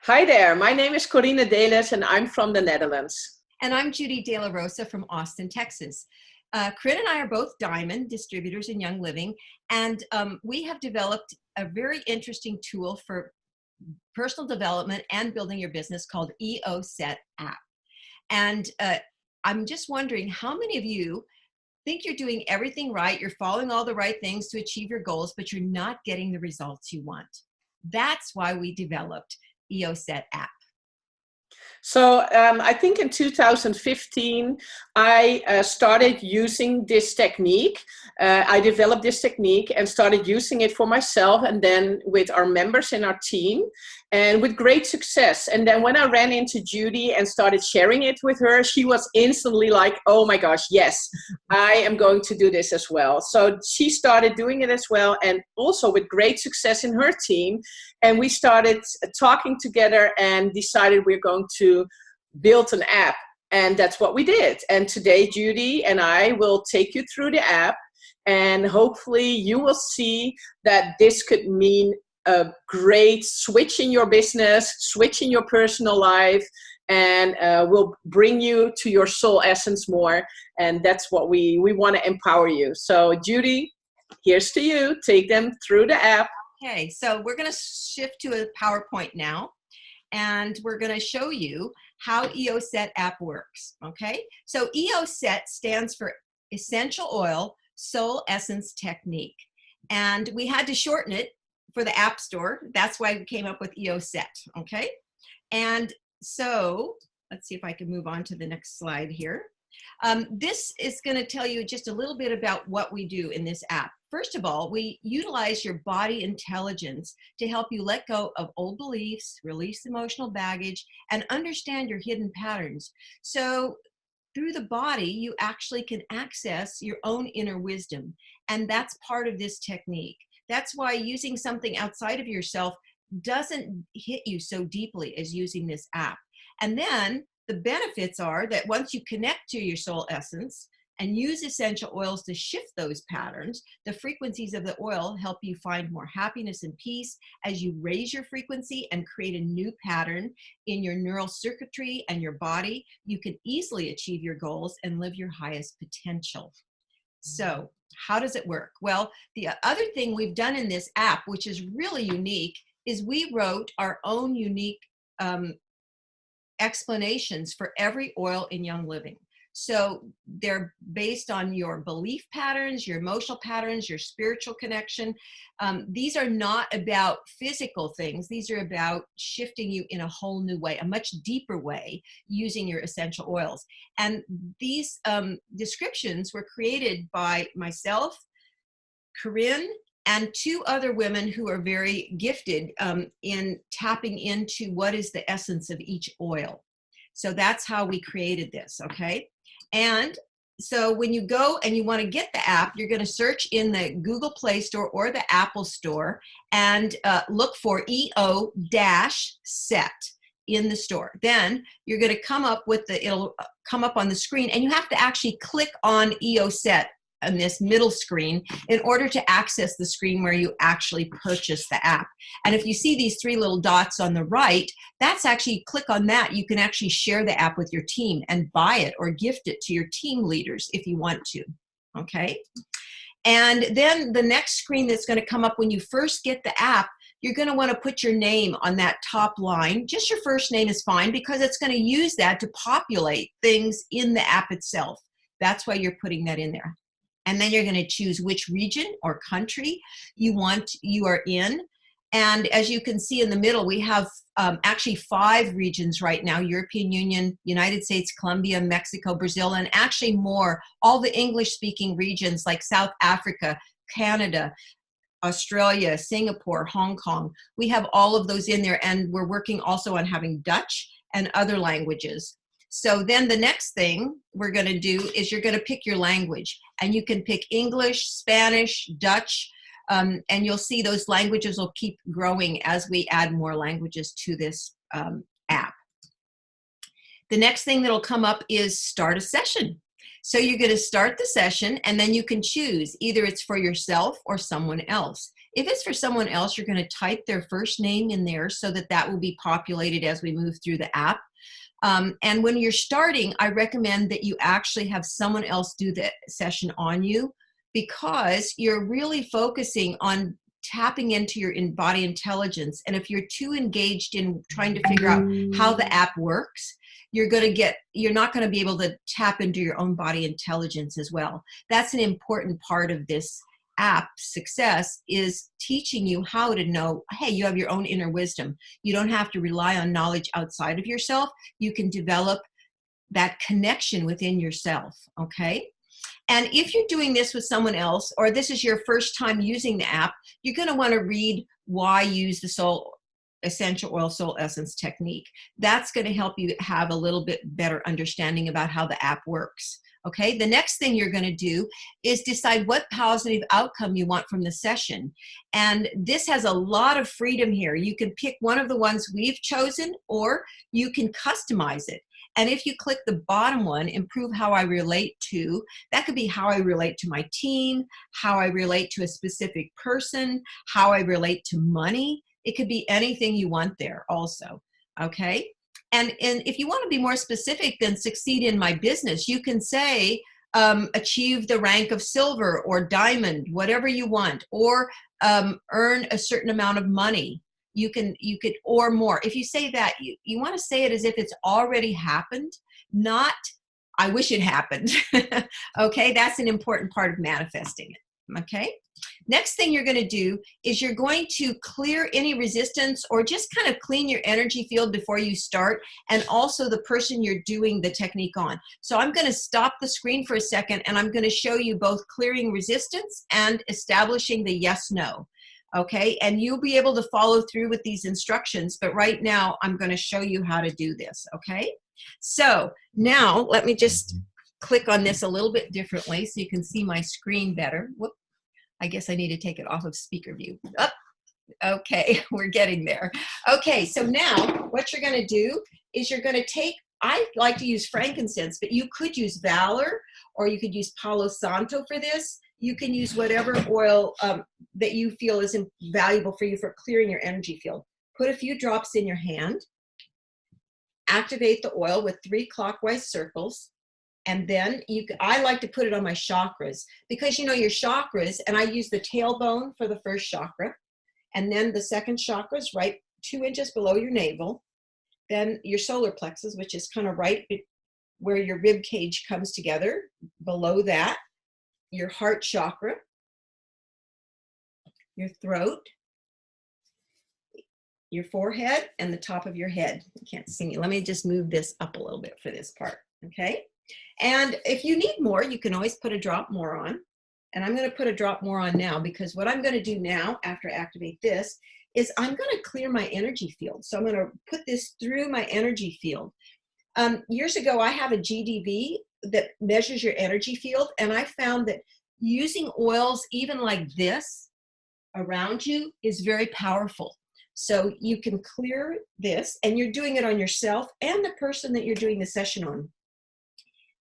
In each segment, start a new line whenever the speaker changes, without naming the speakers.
Hi there, my name is Corinne Delis and I'm from the Netherlands.
And I'm Judy de Rosa from Austin, Texas. Corinne and I are both Diamond distributors in Young Living, and we have developed a very interesting tool for personal development and building your business called EO SET App. And I'm just wondering how many of you think you're doing everything right, you're following all the right things to achieve your goals, but you're not getting the results you want. That's why we developed EO SET App.
So I think in 2015, I started using this technique. I developed this technique and started using it for myself and then with our members in our team and with great success. And then when I ran into Judy and started sharing it with her, she was instantly like, oh my gosh, yes, I am going to do this as well. So she started doing it as well and also with great success in her team. And we started talking together and decided we're going to build an app. And that's what we did. And today, Judy and I will take you through the app. And hopefully you will see that this could mean a great switch in your business, switch in your personal life, and will bring you to your soul essence more. And that's what we want to empower you. So Judy, here's to you. Take them through the app.
Okay, so we're going to shift to a PowerPoint now, and we're going to show you how EO SET app works, okay? So EO SET stands for Essential Oil Soul Essence Technique, and we had to shorten it for the App Store. That's why we came up with EO SET, okay? And so let's see if I can move on to the next slide here. This is going to tell you just a little bit about what we do in this app. First of all, we utilize your body intelligence to help you let go of old beliefs, release emotional baggage, and understand your hidden patterns. So through the body, you actually can access your own inner wisdom. And that's part of this technique. That's why using something outside of yourself doesn't hit you so deeply as using this app. And then the benefits are that once you connect to your soul essence and use essential oils to shift those patterns, the frequencies of the oil help you find more happiness and peace as you raise your frequency and create a new pattern in your neural circuitry and your body. You can easily achieve your goals and live your highest potential. So how does it work? Well, the other thing we've done in this app, which is really unique, is we wrote our own unique explanations for every oil in Young Living. So they're based on your belief patterns, your emotional patterns, your spiritual connection. These are not about physical things. These are about shifting you in a whole new way, a much deeper way, using your essential oils. And these descriptions were created by myself, Corinne, and two other women who are very gifted in tapping into what is the essence of each oil. So that's how we created this, okay? And so when you go and you want to get the app, you're going to search in the Google Play Store or the Apple Store and look for EO-SET in the store. Then you're going to come up with it'll come up on the screen, and you have to actually click on EO SET on this middle screen in order to access the screen where you actually purchase the app. And if you see these three little dots on the right, that's actually, click on that, you can actually share the app with your team and buy it or gift it to your team leaders if you want to, okay? And then the next screen that's going to come up when you first get the app, you're going to want to put your name on that top line. Just your first name is fine because it's going to use that to populate things in the app itself. That's why you're putting that in there. And then you're going to choose which region or country you are in. And as you can see in the middle, we have actually 5 regions right now: European Union, United States, Colombia, Mexico, Brazil, and actually more. All the English-speaking regions like South Africa, Canada, Australia, Singapore, Hong Kong. We have all of those in there, and we're working also on having Dutch and other languages. So then the next thing we're going to do is you're going to pick your language, and you can pick English, Spanish, Dutch, and you'll see those languages will keep growing as we add more languages to this app. The next thing that'll come up is start a session. So you're going to start the session, and then you can choose either it's for yourself or someone else. If it's for someone else, you're going to type their first name in there so that that will be populated as we move through the app. And when you're starting, I recommend that you actually have someone else do the session on you, because you're really focusing on tapping into your body intelligence. And if you're too engaged in trying to figure out how the app works, you're not going to be able to tap into your own body intelligence as well. That's an important part of this app success, is teaching you how to know, hey, you have your own inner wisdom. You don't have to rely on knowledge outside of yourself. You can develop that connection within yourself, okay? And if you're doing this with someone else, or this is your first time using the app, you're going to want to read why use the soul essential oil soul essence technique. That's going to help you have a little bit better understanding about how the app works. Okay, the next thing you're going to do is decide what positive outcome you want from the session. And this has a lot of freedom here. You can pick one of the ones we've chosen, or you can customize it. And if you click the bottom one, improve how I relate to, that could be how I relate to my team, how I relate to a specific person, how I relate to money. It could be anything you want there also, okay? And if you want to be more specific than succeed in my business, you can say achieve the rank of silver or diamond, whatever you want, or earn a certain amount of money. You could, or more. If you say that, you want to say it as if it's already happened, not I wish it happened. Okay, that's an important part of manifesting it. Okay. Next thing you're going to do is you're going to clear any resistance, or just kind of clean your energy field before you start, and also the person you're doing the technique on. So I'm going to stop the screen for a second, and I'm going to show you both clearing resistance and establishing the yes/no. Okay, and you'll be able to follow through with these instructions, but right now I'm going to show you how to do this. Okay, so now let me just click on this a little bit differently so you can see my screen better. Whoop. I guess I need to take it off of speaker view. Oh, okay, we're getting there. Okay, so now what you're going to do is you're going to take, I like to use frankincense, but you could use Valor, or you could use Palo Santo for this. You can use whatever oil that you feel is valuable for you for clearing your energy field. Put a few drops in your hand. Activate the oil with 3 clockwise circles. And then I like to put it on my chakras, because you know your chakras, and I use the tailbone for the first chakra, and then the second chakra is right 2 inches below your navel. Then your solar plexus, which is kind of right where your rib cage comes together. Below that, your heart chakra, your throat, your forehead, and the top of your head. You can't see me. Let me just move this up a little bit for this part, okay? And if you need more, you can always put a drop more on. And I'm going to put a drop more on now, because what I'm going to do now after I activate this is I'm going to clear my energy field. So I'm going to put this through my energy field. Years ago, I have a GDV that measures your energy field. And I found that using oils even like this around you is very powerful. So you can clear this, and you're doing it on yourself and the person that you're doing the session on.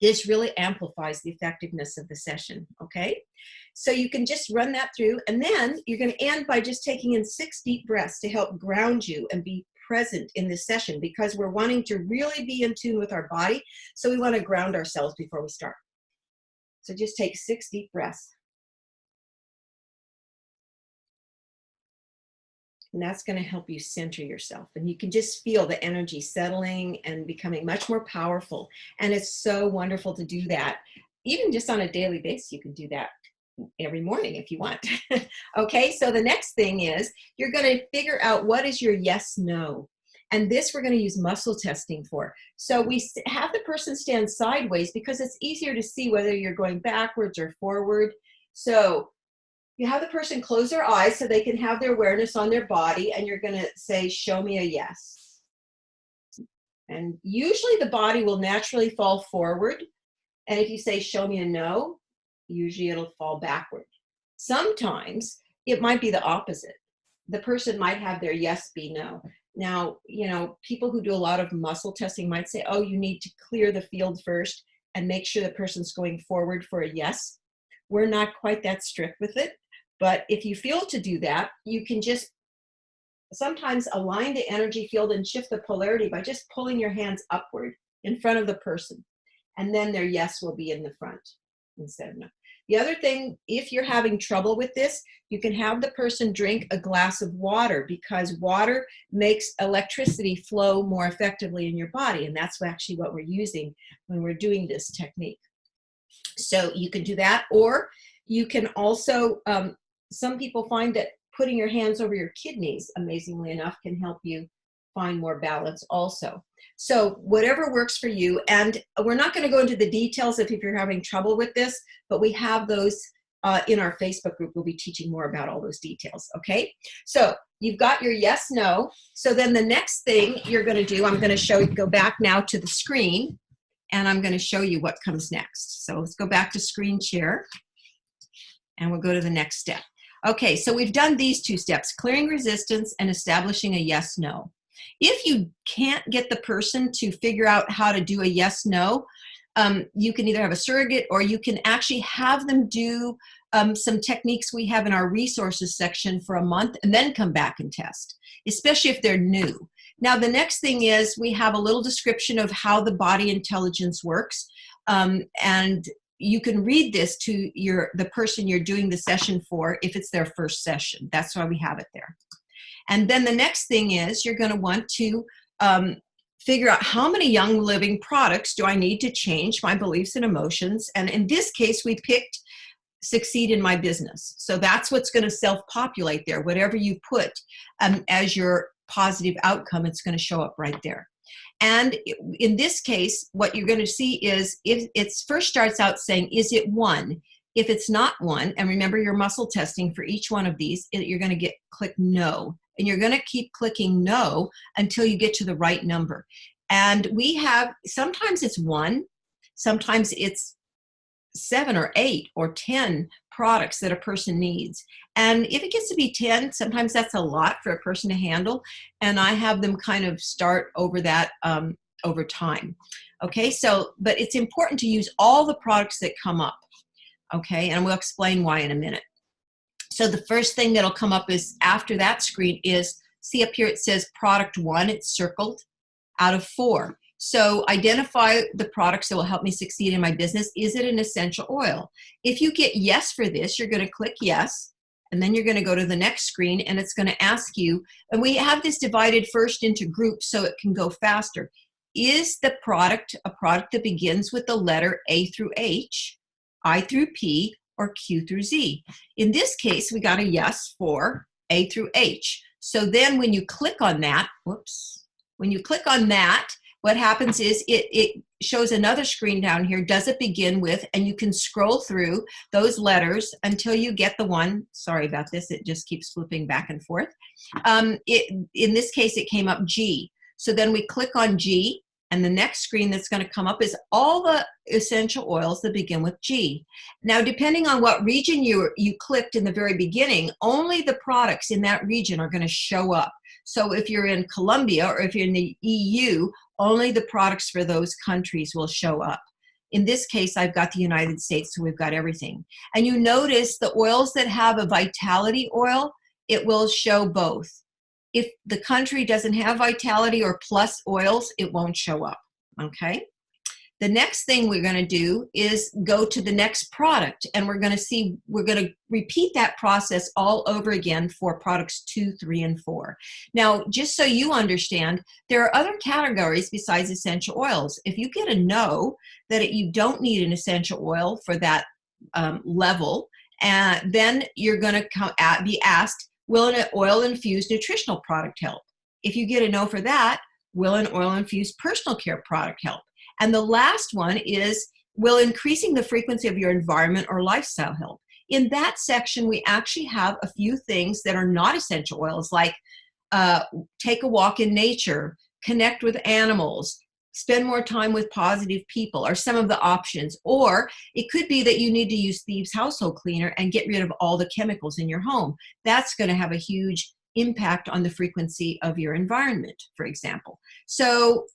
This really amplifies the effectiveness of the session, okay? So you can just run that through, and then you're going to end by just taking in 6 deep breaths to help ground you and be present in this session, because we're wanting to really be in tune with our body, so we want to ground ourselves before we start. So just take 6 deep breaths. And that's going to help you center yourself. And you can just feel the energy settling and becoming much more powerful. And it's so wonderful to do that. Even just on a daily basis, you can do that every morning if you want. Okay, so the next thing is you're going to figure out what is your yes, no. And this we're going to use muscle testing for. So we have the person stand sideways, because it's easier to see whether you're going backwards or forward. So you have the person close their eyes so they can have their awareness on their body, and you're going to say, show me a yes. And usually the body will naturally fall forward. And if you say, show me a no, usually it'll fall backward. Sometimes it might be the opposite. The person might have their yes be no. Now, you know, people who do a lot of muscle testing might say, oh, you need to clear the field first and make sure the person's going forward for a yes. We're not quite that strict with it. But if you feel to do that, you can just sometimes align the energy field and shift the polarity by just pulling your hands upward in front of the person. And then their yes will be in the front instead of no. The other thing, if you're having trouble with this, you can have the person drink a glass of water, because water makes electricity flow more effectively in your body. And that's actually what we're using when we're doing this technique. So you can do that, or you can also, some people find that putting your hands over your kidneys, amazingly enough, can help you find more balance also. So whatever works for you. And we're not going to go into the details if you're having trouble with this, but we have those in our Facebook group. We'll be teaching more about all those details. Okay. So you've got your yes, no. So then the next thing you're going to do, I'm going to show you, go back now to the screen, and I'm going to show you what comes next. So let's go back to screen share, and we'll go to the next step. Okay, so we've done these two steps, clearing resistance and establishing a yes, no. If you can't get the person to figure out how to do a yes, no, you can either have a surrogate, or you can actually have them do some techniques we have in our resources section for a month and then come back and test, especially if they're new. Now, the next thing is we have a little description of how the body intelligence works, and you can read this to the person you're doing the session for if it's their first session. That's why we have it there. And then the next thing is you're going to want to figure out how many Young Living products do I need to change my beliefs and emotions. And in this case, we picked succeed in my business. So that's what's going to self-populate there. Whatever you put as your positive outcome, it's going to show up right there. And in this case, what you're going to see is if it first starts out saying, is it 1? If it's not 1, and remember your muscle testing for each one of these, you're going to click no. And you're going to keep clicking no until you get to the right number. And we have, sometimes it's 1, sometimes it's 7 or 8 or 10 products that a person needs. And if it gets to be 10, sometimes that's a lot for a person to handle. And I have them kind of start over that over time. Okay, so, but it's important to use all the products that come up. Okay, and we'll explain why in a minute. So the first thing that'll come up is after that screen is, see up here it says product 1, it's circled out of 4. So identify the products that will help me succeed in my business. Is it an essential oil? If you get yes for this, you're going to click yes, and then you're going to go to the next screen, and it's going to ask you, and we have this divided first into groups so it can go faster. Is the product a product that begins with the letter A through H, I through P, or Q through Z? In this case, we got a yes for A through H. So then when you click on that, when you click on that, what happens is it shows another screen down here. Does it begin with, and you can scroll through those letters until you get the one. Sorry about this, it just keeps flipping back and forth. In this case, it came up G. So then we click on G, and the next screen that's going to come up is all the essential oils that begin with G. Now, depending on what region you clicked in the very beginning, only the products in that region are going to show up. So if you're in Colombia or if you're in the EU, only the products for those countries will show up. In this case, I've got the United States, so we've got everything. And you notice the oils that have a vitality oil, it will show both. If the country doesn't have vitality or plus oils, it won't show up, okay? The next thing we're going to do is go to the next product, and we're going to repeat that process all over again for products 2, 3, and 4. Now, just so you understand, there are other categories besides essential oils. If you get a no, that you don't need an essential oil for that level, then you're going to be asked, will an oil-infused nutritional product help? If you get a no for that, will an oil-infused personal care product help? And the last one is, will increasing the frequency of your environment or lifestyle help? In that section, we actually have a few things that are not essential oils, like take a walk in nature, connect with animals, spend more time with positive people are some of the options. Or it could be that you need to use Thieves Household Cleaner and get rid of all the chemicals in your home. That's going to have a huge impact on the frequency of your environment, for example. So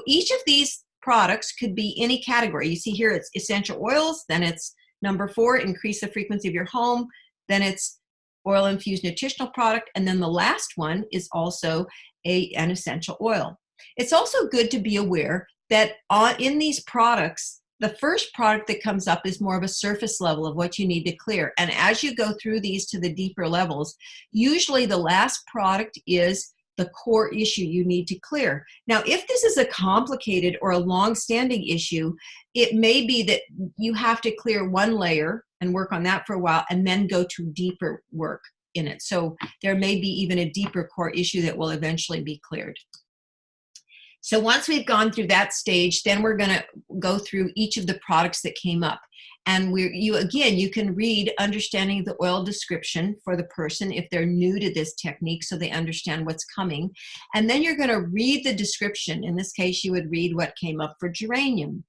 each of these products could be any category. You see here it's essential oils, then it's number 4, increase the frequency of your home, then it's oil-infused nutritional product, and then the last one is also an essential oil. It's also good to be aware that in these products, the first product that comes up is more of a surface level of what you need to clear. And as you go through these to the deeper levels, usually the last product is the core issue you need to clear. Now, if this is a complicated or a long-standing issue, it may be that you have to clear one layer and work on that for a while and then go to deeper work in it. So there may be even a deeper core issue that will eventually be cleared. So once we've gone through that stage, then we're going to go through each of the products that came up. And you can read Understanding the Oil description for the person if they're new to this technique so they understand what's coming. And then you're going to read the description. In this case, you would read what came up for geranium.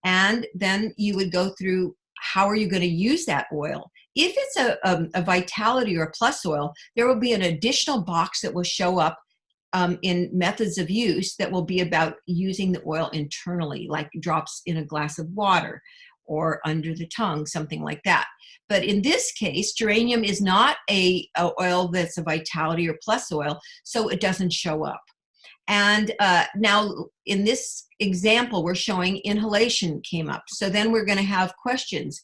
And then you would go through how are you going to use that oil. If it's a vitality or a plus oil, there will be an additional box that will show up in methods of use that will be about using the oil internally, like drops in a glass of water or under the tongue, something like that. But in this case, geranium is not a oil that's a vitality or plus oil, so it doesn't show up. And now in this example, we're showing inhalation came up. So then we're going to have questions.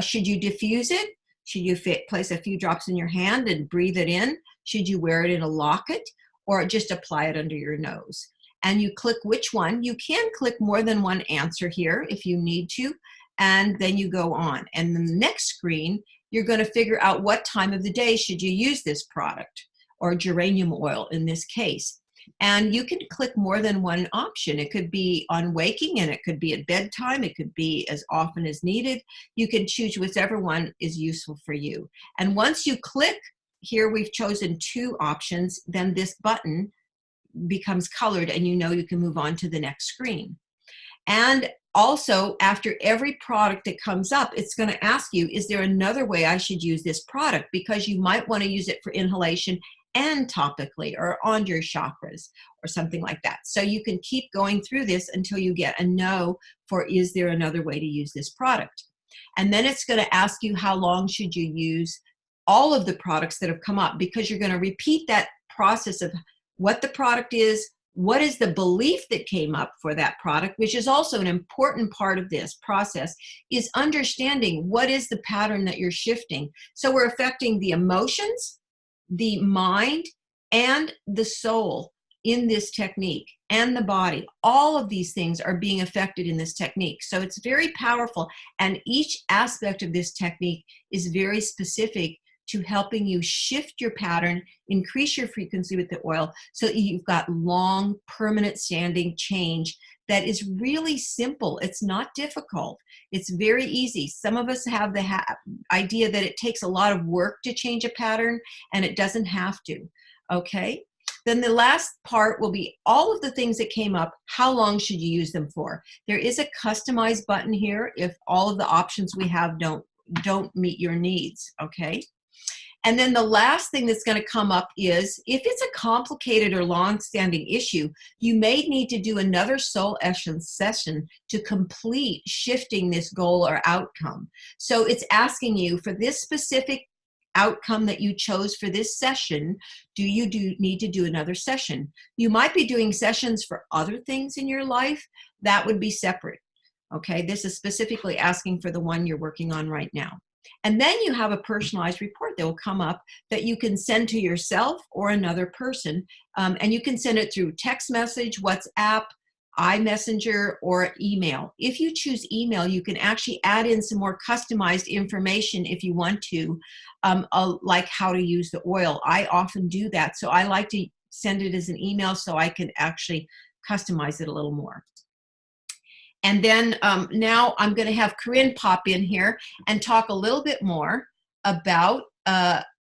Should you diffuse it? Should you place a few drops in your hand and breathe it in? Should you wear it in a locket or just apply it under your nose? And you click which one. You can click more than one answer here if you need to, and then you go on. And then the next screen, you're going to figure out what time of the day should you use this product, or geranium oil in this case. And you can click more than one option. It could be on waking, and it could be at bedtime. It could be as often as needed. You can choose whichever one is useful for you. And once you click, here we've chosen 2 options, then this button becomes colored and you know you can move on to the next screen. And also, after every product that comes up, it's going to ask you, is there another way I should use this product? Because you might want to use it for inhalation and topically or on your chakras or something like that. So you can keep going through this until you get a no for is there another way to use this product. And then it's going to ask you how long should you use all of the products that have come up, because you're going to repeat that process of what the product is, what is the belief that came up for that product, which is also an important part of this process, is understanding what is the pattern that you're shifting. So we're affecting the emotions, the mind, and the soul in this technique, and the body. All of these things are being affected in this technique. So it's very powerful, and each aspect of this technique is very specific to helping you shift your pattern, increase your frequency with the oil, so that you've got long, permanent standing change that is really simple. It's not difficult. It's very easy. Some of us have the idea that it takes a lot of work to change a pattern, and it doesn't have to, okay? Then the last part will be all of the things that came up. How long should you use them for? There is a customize button here if all of the options we have don't meet your needs, okay? And then the last thing that's going to come up is if it's a complicated or long-standing issue, you may need to do another soul essence session to complete shifting this goal or outcome. So it's asking you for this specific outcome that you chose for this session, do you need to do another session? You might be doing sessions for other things in your life. That would be separate. Okay, this is specifically asking for the one you're working on right now. And then you have a personalized report that will come up that you can send to yourself or another person. And you can send it through text message, WhatsApp, iMessenger, or email. If you choose email, you can actually add in some more customized information if you want to, like how to use the oil. I often do that. So I like to send it as an email so I can actually customize it a little more. And then now I'm going to have Corinne pop in here and talk a little bit more about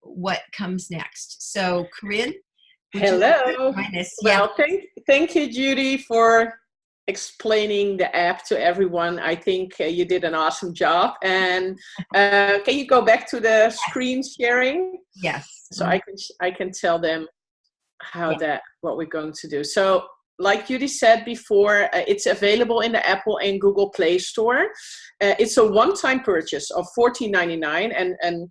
what comes next. So Corinne,
hello. Well, thank you, Judy, for explaining the app to everyone. I think you did an awesome job. And can you go back to the screen sharing?
Yes.
So I can tell them what we're going to do. So, like Judy said before, it's available in the Apple and Google Play Store. It's a one-time purchase of $14.99, and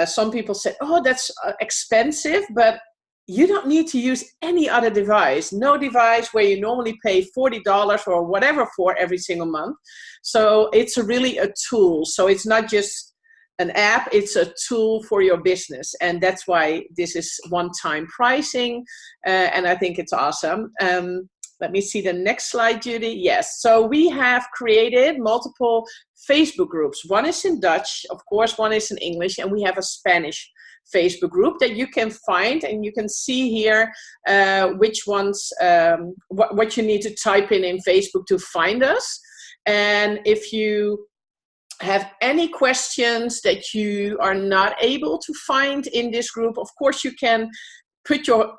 some people say, oh, that's expensive, but you don't need to use any other device. No device where you normally pay $40 or whatever for every single month. So it's really a tool. So it's not just an app, it's a tool for your business. And that's why this is one-time pricing. And I think it's awesome. Let me see the next slide, Judy. Yes, so we have created multiple Facebook groups. One is in Dutch, of course, one is in English, and we have a Spanish Facebook group that you can find, and you can see here which ones, what you need to type in Facebook to find us. And if you have any questions that you are not able to find in this group, of course you can put your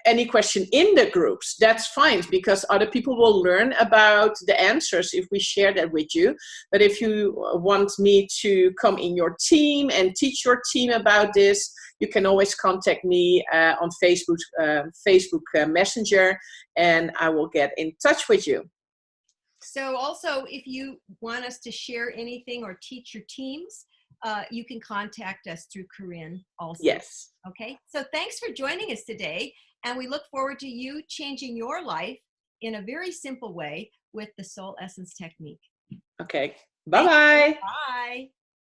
any question in the groups. That's fine, because other people will learn about the answers if we share that with you. But if you want me to come in your team and teach your team about this, you can always contact me on Facebook Messenger, and I will get in touch with you.
So also, if you want us to share anything or teach your teams, you can contact us through Corinne also.
Yes.
Okay. So thanks for joining us today. And we look forward to you changing your life in a very simple way with the Soul Essence technique.
Okay. Bye-bye.
Bye.